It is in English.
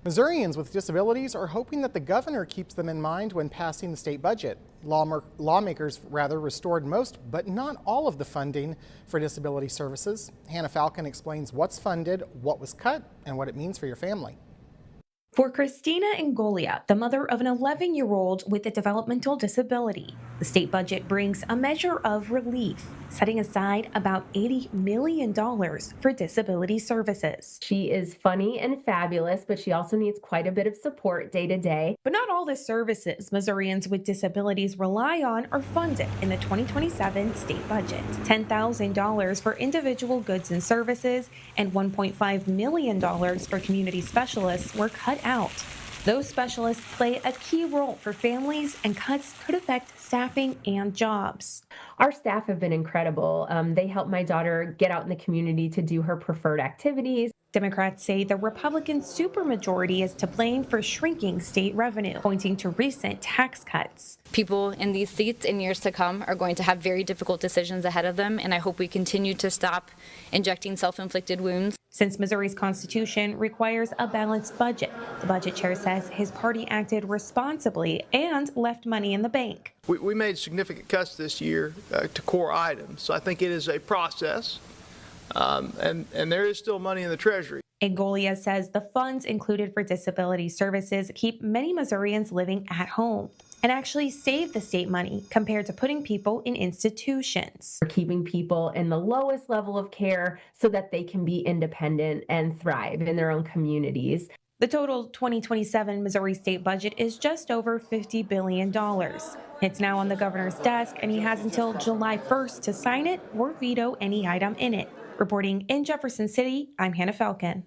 Missourians with disabilities are hoping that the governor keeps them in mind when passing the state budget. Lawmakers restored most, but not all of the funding for disability services. Hannah Falcon explains what's funded, what was cut, and what it means for your family. For Christina Ngolia, the mother of an 11-year-old with a developmental disability, the state budget brings a measure of relief, setting aside about $80 million for disability services. She is funny and fabulous, but she also needs quite a bit of support day to day. But not all the services Missourians with disabilities rely on are funded in the 2027 state budget. $10,000 for individual goods and services and $1.5 million for community specialists were cut out. Those specialists play a key role for families, and cuts could affect staffing and jobs. Our staff have been incredible. They help my daughter get out in the community to do her preferred activities. Democrats say the Republican supermajority is to blame for shrinking state revenue, pointing to recent tax cuts. People in these seats in years to come are going to have very difficult decisions ahead of them, and I hope we continue to stop injecting self-inflicted wounds. Since Missouri's constitution requires a balanced budget, the budget chair says his party acted responsibly and left money in the bank. We made significant cuts this year to core items, so I think it is a process, and there is still money in the Treasury. Ngolia says the funds included for disability services keep many Missourians living at home and actually save the state money compared to putting people in institutions. We're keeping people in the lowest level of care so that they can be independent and thrive in their own communities. The total 2027 Missouri state budget is just over $50 billion. It's now on the governor's desk, and he has until July 1st to sign it or veto any item in it. Reporting in Jefferson City, I'm Hannah Falcon.